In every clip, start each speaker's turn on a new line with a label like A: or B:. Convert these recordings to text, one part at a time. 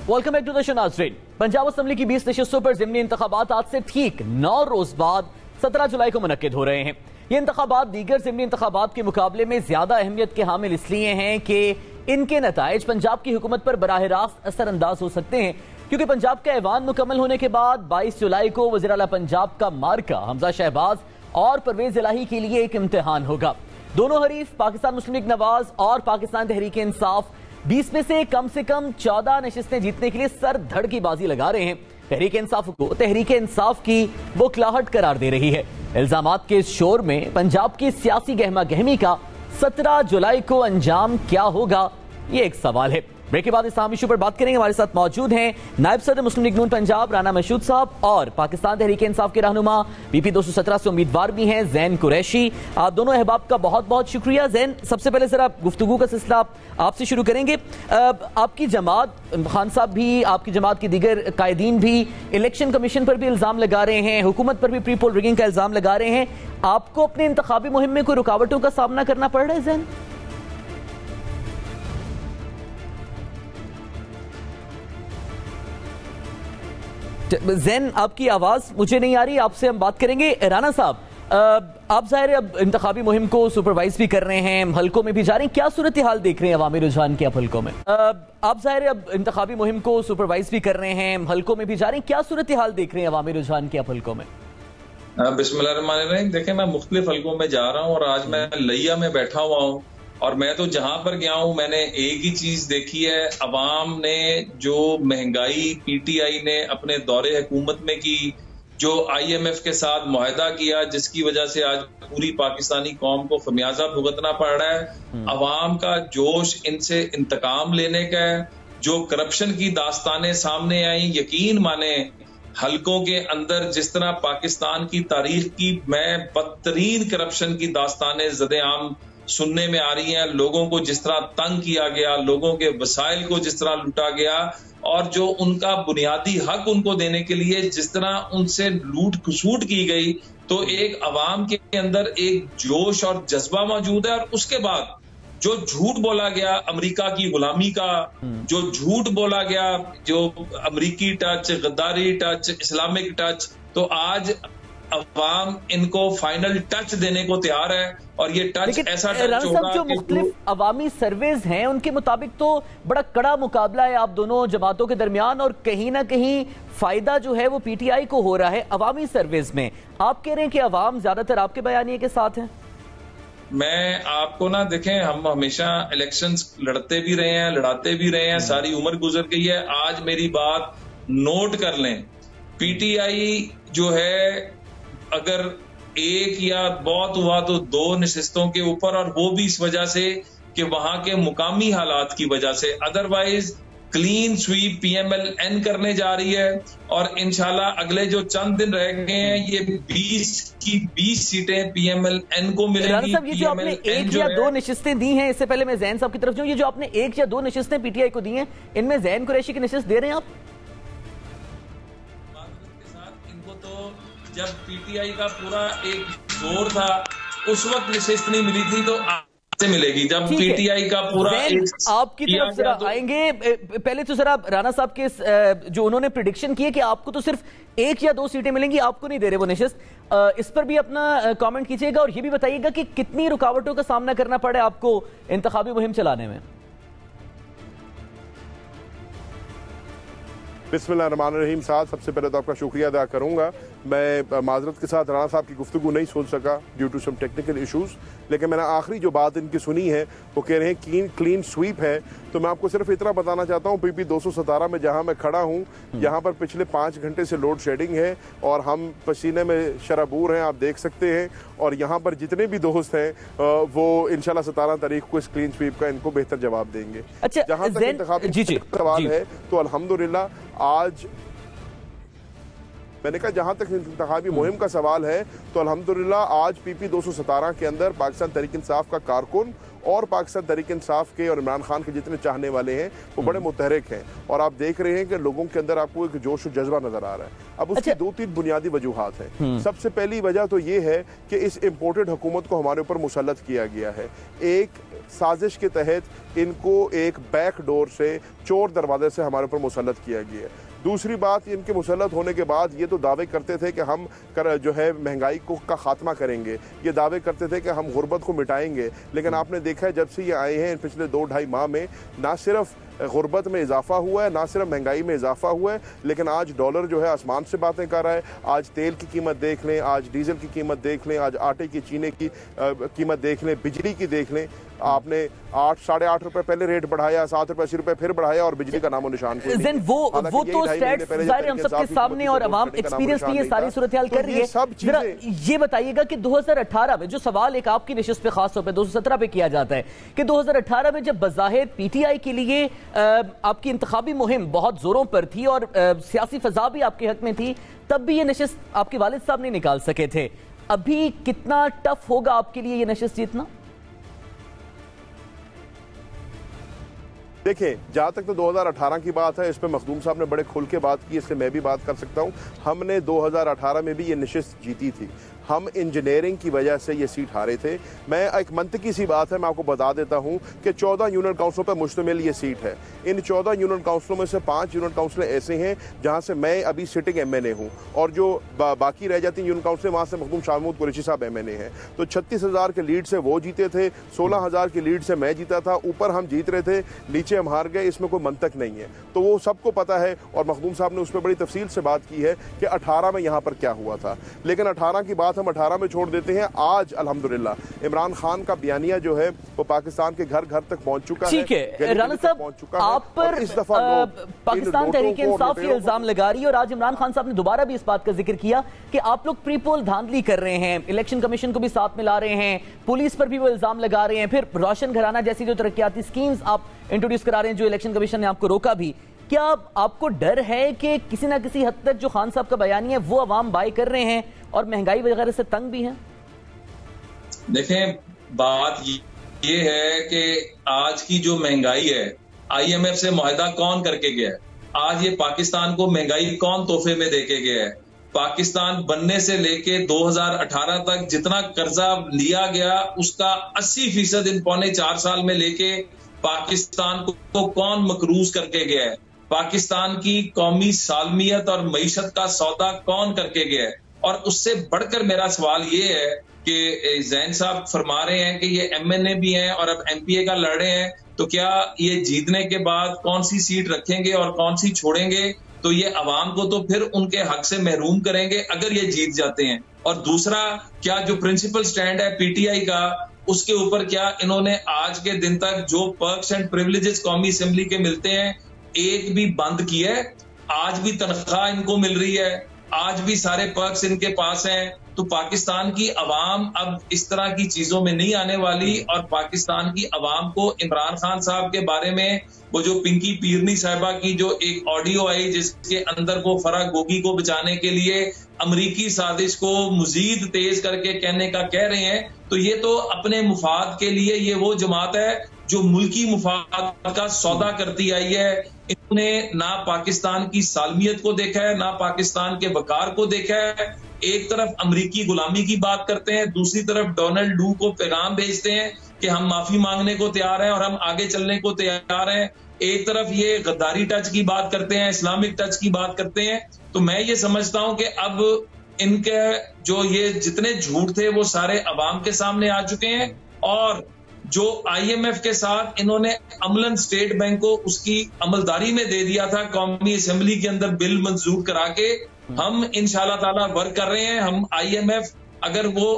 A: Welcome back to the show नाज़रीन। Punjab assembly की 20 नशिस्तों पर ज़िमनी इंतखाबात आज से ठीक 9 रोज बाद 17 जुलाई को मुनक्किद हो रहे हैं। ये इंतखाबात दीगर ज़िमनी इंतखाबात के मुकाबले में ज्यादा अहमियत के हामिल इसलिए हैं कि इनके नताइज पंजाब की हुकूमत पर बराह रास्त असरअंदाज हो सकते हैं, क्योंकि पंजाब का ऐवान मुकम्मल होने के बाद 22 जुलाई को वज़ीर आला पंजाब का मार्का हमजा शहबाज और परवेज इलाही के लिए एक इम्तिहान होगा। दोनों हरीफ पाकिस्तान मुस्लिम लीग नवाज और पाकिस्तान तहरीक इंसाफ 20 में से कम 14 नशिस्तें जीतने के लिए सर धड़ की बाजी लगा रहे हैं। तहरीक इंसाफ को तहरीक इंसाफ की बौखलाहट करार दे रही है। इल्जामात के इस शोर में पंजाब की सियासी गहमा गहमी का 17 जुलाई को अंजाम क्या होगा, ये एक सवाल है। ब्रेक के बाद इस अहम इशू पर बात करेंगे। हमारे साथ मौजूद हैं नायब सदर मुस्लिम लीग नून पंजाब राना मशहूद साहब और पाकिस्तान तहरीक इंसाफ के रहनुमा पीपी 217 से उम्मीदवार भी हैं ज़ैन कुरैशी। आप दोनों अहबाब का बहुत बहुत शुक्रिया। ज़ैन, सबसे पहले जरा गुफ्तगू का सिलसिला आपसे शुरू करेंगे। आपकी जमात, खान साहब भी, आपकी जमात के दीगर कायदीन भी इलेक्शन कमीशन पर भी इल्जाम लगा रहे हैं, हुकूमत पर भी प्री पोल रिगिंग का इल्जाम लगा रहे हैं। आपको अपने इंतखाबी मुहिम में कोई रुकावटों का सामना करना पड़ रहा है ज़ैन? ज़ैन, आपकी आवाज मुझे नहीं आ रही, आपसे हम बात करेंगे। राना साहब, आप जाहिर अब इंतखाबी मुहिम को सुपरवाइज भी कर रहे हैं, हल्कों में भी जा रहे हैं, क्या सूरत हाल देख रहे हैं अवामी रुझान की आप हल्कों में? आप जाहिर अब इंतखाबी मुहिम को सुपरवाइज भी कर रहे हैं, हल्कों में भी जा रहे हैं, क्या सूरत हाल देख रहे हैं अवामी रुझान की आप हल्कों में?
B: बिस्मिल्लाहिर्रहमानिर्रहीम। देखें, मैं मुख्तलिफ हल्कों में जा रहा हूँ और आज मैं लिया में बैठा हुआ हूँ और मैं तो जहां पर गया हूं मैंने एक ही चीज देखी है। अवाम ने जो महंगाई पीटीआई ने अपने दौरे हुकूमत में की, जो आईएमएफ के साथ मुआहदा किया, जिसकी वजह से आज पूरी पाकिस्तानी कौम को खमियाजा भुगतना पड़ रहा है। अवाम का जोश इनसे इंतकाम लेने का है। जो करप्शन की दास्तानें सामने आई, यकीन माने हल्कों के अंदर जिस तरह पाकिस्तान की तारीख की मैं बदतरीन करप्शन की दास्तानें ज़द-ए-आम सुनने में आ रही हैं। लोगों को जिस तरह तंग किया गया, लोगों के वसाइल को जिस तरह लूटा गया और जो उनका बुनियादी हक उनको देने के लिए जिस तरह उनसे लूट खसूट की गई, तो एक अवाम के अंदर एक जोश और जज्बा मौजूद है। और उसके बाद जो झूठ बोला गया अमेरिका की गुलामी का, जो झूठ बोला गया, जो अमेरिकी टच, गद्दारी टच, इस्लामिक टच, तो आज अवाम इनको फाइनल टच देने को तैयार है। और ये टच ऐसा टच होगा
A: जो मुख्तलिफ अवामी सर्वेज हैं उनके मुताबिक तो बड़ा कड़ा मुकाबला है आप दोनों जमातों के दरमियान और कहीं ना कहीं फायदा जो है वो पीटीआई को हो रहा है अवामी सर्वेज में। आप कह रहे हैं कि अवाम ज्यादातर आपके बयानिए के साथ है?
B: मैं आपको ना, देखें, हम हमेशा इलेक्शंस लड़ते भी रहे हैं, लड़ाते भी रहे हैं, सारी उम्र गुजर गई है। आज मेरी बात नोट कर लें, पीटीआई जो है अगर एक या बहुत हुआ तो 2 नशिस्तों के ऊपर, और वो भी इस वजह से कि वहां के मुकामी हालात की वजह से, अदरवाइज क्लीन स्वीप पीएमएल-एन करने जा रही है। और इंशाल्लाह अगले जो चंद दिन रह गए हैं ये 20 की 20 सीटें पीएमएल-एन को मिलेंगी।
A: ये जो आपने 1 या 2 नशिस्तें दी हैं, इससे पहले मैं ज़ैन साहब की तरफ जाऊं, ये जो आपने 1 या 2 नशिस्तें पीटीआई को दी हैं, इनमें ज़ैन कुरैशी की नशिस्त दे रहे हैं आप?
B: इनको तो जब पीटीआई का पूरा एक जोर था उस वक्त नशिस्त नहीं मिली थी, तो से मिलेगी जब पीटीआई का पूरा
A: आपकी तरफ जरा आएंगे। पहले तो जरा राना साहब के जो उन्होंने प्रिडिक्शन की है कि आपको तो सिर्फ 1 या 2 सीटें मिलेंगी, आपको नहीं दे रहे वो नशिस्त, इस पर भी अपना कमेंट कीजिएगा और ये भी बताइएगा कि कितनी रुकावटों का सामना करना पड़े आपको इंतखाबी मुहिम चलाने में।
C: बिस्मिल्लाहिर्रहमानिर्रहीम साहब, सबसे पहले तो आपका शुक्रिया अदा करूंगा। मैं माजरत के साथ राना साहब की गुफ्तगू नहीं सुन सका due to some technical issues, लेकिन मैंने आखिरी जो बात इनकी सुनी है वो कह रहे हैं क्लीन स्वीप है। तो मैं आपको सिर्फ इतना बताना चाहता हूँ, पीपी 217 में जहाँ मैं खड़ा हूँ यहाँ पर पिछले 5 घंटे से लोड शेडिंग है और हम पसीने में शराबूर हैं, आप देख सकते हैं। और यहाँ पर जितने भी दोस्त हैं वो इंशाल्लाह 17 तारीख को इस क्लीन स्वीप का इनको बेहतर जवाब देंगे।
A: अच्छा,
C: जहाँ तक इंतखाबी सवाल है तो अल्हम्दुलिल्लाह आज मैंने कहा, जहां तक इंतखाबी मुहिम का सवाल है तो अल्हम्दुलिल्लाह आज पीपी 217 के अंदर पाकिस्तान तहरीक इंसाफ का कारकुन और पाकिस्तान तहरीक इंसाफ के और इमरान खान के जितने चाहने वाले हैं वो बड़े मुतहरिक हैं और आप देख रहे हैं कि लोगों के अंदर आपको एक जोश और जज्बा नजर आ रहा है। अब उसकी दो तीन बुनियादी वजूहात हैं। सबसे पहली वजह तो ये है कि इस इम्पोर्टेड हुकूमत को हमारे ऊपर मुसल्लत किया गया है। एक साजिश के तहत इनको एक बैक डोर से, चोर दरवाजे से हमारे ऊपर मुसल्लत किया गया है। दूसरी बात, इनके मुसल्लत होने के बाद ये तो दावे करते थे कि हम जो है महंगाई का खात्मा करेंगे, ये दावे करते थे कि हम गुर्बत को मिटाएंगे, लेकिन आपने देखा है जब से ये आए हैं पिछले 2-2.5 माह में ना सिर्फ गुर्बत में इजाफा हुआ है, ना सिर्फ महंगाई में इजाफा हुआ है, लेकिन आज डॉलर जो है आसमान से बातें कर रहा है। आज तेल की कीमत देख लें, आज डीजल की कीमत देख लें, आज आटे की, चीनी की कीमत देख लें, बिजली की देख लें। आपने 8-8.5 रुपए पहले रेट बढ़ाया, 7 रुपए 80 रुपए फिर बढ़ाया और बिजली का नामो निशान वो
A: तो स्टैट्स हम सबके सामने और अवाम एक्सपीरियंस भी ये सारी सूरत हाल कर रही है। सब जरा ये बताइएगा कि 2018 में जो सवाल एक आपकी नशिस्त पे खास तौर पे 217 पे किया जाता है कि 2018 में जब बज़ाहिर पीटीआई के लिए आपकी इंतखाबी मुहिम बहुत जोरों पर थी और सियासी फजा भी आपके हक में थी, तब भी ये नशिस्त आपके वालिद साहब नहीं निकाल सके थे। अभी कितना टफ होगा आपके लिए ये नशिस्त जीतना?
C: देखिए, जहाँ तक तो 2018 की बात है, इस पर मखदूम साहब ने बड़े खुल के बात की, इसलिए मैं भी बात कर सकता हूँ। हमने 2018 में भी ये नशिस्त जीती थी। हम इंजीनियरिंग की वजह से ये सीट हारे थे। मैं एक मंतकी सी बात है, मैं आपको बता देता हूँ कि 14 यूनियन काउंसिलों पर मुश्तमिल ये सीट है। इन 14 यूनियन काउंसिलों में से 5 यूनियन काउंसिलें ऐसे हैं जहाँ से मैं अभी सिटिंग MNA हूँ और जो बाकी रह जाती यूनियन काउंसिलें वहाँ से मखदूम शाह महमूद कुरैशी साहब MNA हैं। तो 36,000 के लीड से वो जीते थे, 16,000 की लीड से मैं जीता था। ऊपर हम जीत रहे थे, नीचे हम हार गए, इसमें कोई मंतक नहीं है। तो वो सबको पता है और मखदूम साहब ने उस पर बड़ी तफसील से बात की है कि 18 में यहाँ पर क्या हुआ था। लेकिन 18 की बात हम 18 में छोड़ देते हैं। आज अल्हम्दुलिल्लाह इमरान खान का बयानिया जो है वो पाकिस्तान के घर घर तक पहुंच चुका है।
A: ठीक है राना साहब, आप पर
C: इस दफा
A: पाकिस्तान तहरीक इंसाफ ये इल्जाम लगा रही है और आज इमरान खान साहब ने दोबारा भी इस बात का जिक्र किया कि आप लोग प्री पोल धांधली कर रहे हैं, इलेक्शन कमीशन को भी साथ मिला रहे हैं, पुलिस पर भी वो इल्जाम लगा रहे हैं, फिर रोशन घराना जैसी जो तरक्याती स्कीम्स आप इंट्रोड्यूस करा रहे हैं जो इलेक्शन कमीशन ने आपको रोका भी। क्या आपको डर है कि किसी ना किसी हद तक जो खान साहब का बयानी है वो अवाम बाय कर रहे हैं और महंगाई वगैरह से तंग भी हैं?
B: देखें, बात ये है कि आज की जो महंगाई है, IMF से मुआहदा कौन करके गया है? आज ये पाकिस्तान को महंगाई कौन तोहफे में देके गया है? पाकिस्तान बनने से लेके 2018 तक जितना कर्जा लिया गया उसका 80% इन 3.25 साल में लेके पाकिस्तान को कौन मकरूज करके गया है? पाकिस्तान की कौमी सालमियत और मईशत का सौदा कौन करके गया है? और उससे बढ़कर मेरा सवाल ये है कि जैन साहब फरमा रहे हैं कि ये MNA भी हैं और अब MPA का लड़ रहे हैं, तो क्या ये जीतने के बाद कौन सी सीट रखेंगे और कौन सी छोड़ेंगे? तो ये अवाम को तो फिर उनके हक से महरूम करेंगे अगर ये जीत जाते हैं। और दूसरा, क्या जो प्रिंसिपल स्टैंड है PTI का, उसके ऊपर क्या इन्होंने आज के दिन तक जो पर्क्स एंड प्रिविलेजेस कौमी असेंबली के मिलते हैं एक भी बंद किया है? आज भी तनख्वाह इनको मिल रही है, आज भी सारे पर्क्स इनके पास हैं। तो पाकिस्तान की अवाम अब इस तरह की चीजों में नहीं आने वाली और पाकिस्तान की अवाम को इमरान खान साहब के बारे में वो जो पिंकी पीरनी साहिबा की जो एक ऑडियो आई जिसके अंदर वो फराह गोगी को बचाने के लिए अमरीकी साजिश को मजीद तेज करके कहने का कह रहे हैं, तो ये तो अपने मुफाद के लिए ये वो जमात है जो मुल्की मुफाद का सौदा करती आई है। इन्होंने ना पाकिस्तान की सालमियत को देखा है, ना पाकिस्तान के वकार को देखा है। एक तरफ अमरीकी गुलामी की बात करते हैं, दूसरी तरफ डोनाल्ड लू को पैगाम भेजते हैं कि हम माफी मांगने को तैयार हैं और हम आगे चलने को तैयार हैं। एक तरफ ये गद्दारी टच की बात करते हैं, इस्लामिक टच की बात करते हैं। तो मैं ये समझता हूं कि अब इनके जो ये जितने झूठ थे वो सारे अवाम के सामने आ चुके हैं और जो IMF के साथ इन्होंने अमलन स्टेट बैंक को उसकी अमलदारी में दे दिया था कौमी असेंबली के अंदर बिल मंजूर करा के, हम इंशाल्लाह ताला वर्क कर रहे हैं। हम IMF अगर वो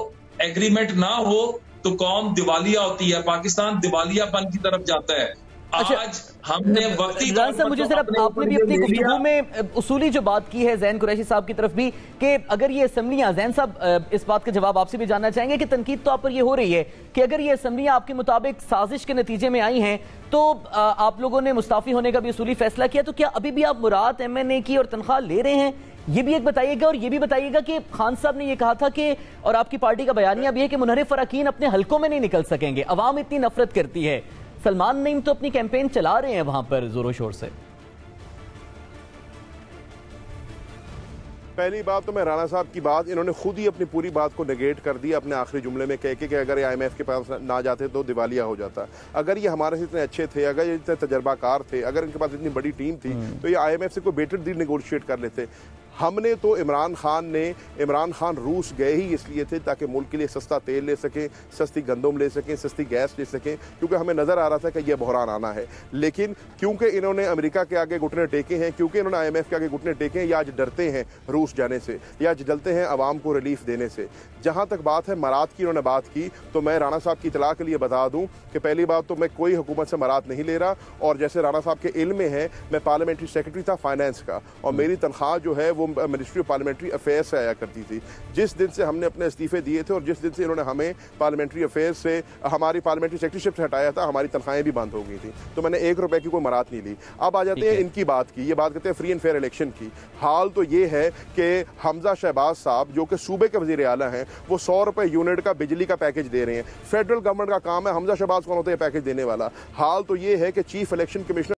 B: एग्रीमेंट ना हो तो कौम दिवालिया होती है, पाकिस्तान दिवालियापन की तरफ जाता है। आज हमने वक्ती
A: मुझे सिर्फ आपने भी अपनी गुफ्तगू में उसूली जो बात की है जैन कुरैशी साहब की तरफ भी कि अगर ये असेंबलियां, जैन साहब इस बात का जवाब आपसे भी जानना चाहेंगे कि तनकीद तो आप पर ये हो रही है कि अगर ये असेंबलियां आपके मुताबिक साजिश के नतीजे में आई हैं तो आप लोगों ने मुस्ताफी होने का भी उसूली फैसला किया, तो क्या अभी भी आप मुराद MNA की और तनख्वाह ले रहे हैं ये भी एक बताइएगा, और ये भी बताइएगा कि खान साहब ने ये कहा था कि, और आपकी पार्टी का बयानिया भी है कि मुनहरिफ अरकान अपने हलकों में नहीं निकल सकेंगे, अवाम इतनी नफरत करती है। सलमान नईम तो अपनी कैंपेन चला रहे हैं वहां पर जोरों शोर से।
C: पहली बात तो मैं राणा साहब की बात, इन्होंने खुद ही अपनी पूरी बात को नेगेट कर दिया अपने आखिरी जुमले में कह के कि अगर ये IMF के पास ना जाते तो दिवालिया हो जाता। अगर ये हमारे से इतने अच्छे थे, अगर ये इतने तजर्बाकार थे, अगर इनके पास इतनी बड़ी टीम थी तो ये IMF से कोई बेटर डील नेगोशिएट कर लेते। हमने तो इमरान खान रूस गए ही इसलिए थे ताकि मुल्क के लिए सस्ता तेल ले सकें, सस्ती गंदम ले सकें, सस्ती गैस ले सकें, क्योंकि हमें नजर आ रहा था कि यह बहरान आना है। लेकिन क्योंकि इन्होंने अमेरिका के आगे घुटने टेके हैं, क्योंकि इन्होंने IMF के आगे घुटने टेके हैं, या आज डरते हैं रूस जाने से, या आज डरते हैं अवाम को रिलीफ देने से। जहां तक बात है मराद की, इन्होंने बात की, तो मैं राणा साहब की इतला के लिए बता दूं कि पहली बात तो मैं कोई हुकूमत से मराद नहीं ले रहा, और जैसे राणा साहब के इल्म में है मैं पार्लियामेंट्री सेक्रेटरी था फाइनेंस का, और मेरी तनख्वाह जो है वो मिनिस्ट्री ऑफ पार्लियामेंट्री अफेयर्स से आया करती थी। जिस दिन से हमने अपने इस्तीफे दिए थे और जिस दिन से इन्होंने हमें पार्लियामेंट्री अफेयर्स से, हमारी पार्लियामेंट्री सेक्रेटरीशिप से हटाया था, हमारी तनख्वाहें भी बंद हो गई थी, तो मैंने 1 रुपए की कोई मराद नहीं ली। अब आ जाते हैं इनकी बात की, ये बात करते हैं फ्री एंड फेयर इलेक्शन की। हाल तो ये है कि हमजा शहबाज साहब जो कि सूबे के वजीर आला हैं, वो 100 रुपए यूनिट का बिजली का पैकेज दे रहे हैं। फेडरल गवर्नमेंट का काम है, हमजा शहबाज कौन होता है पैकेज देने वाला। हाल तो ये है कि चीफ इलेक्शन कमिश्नर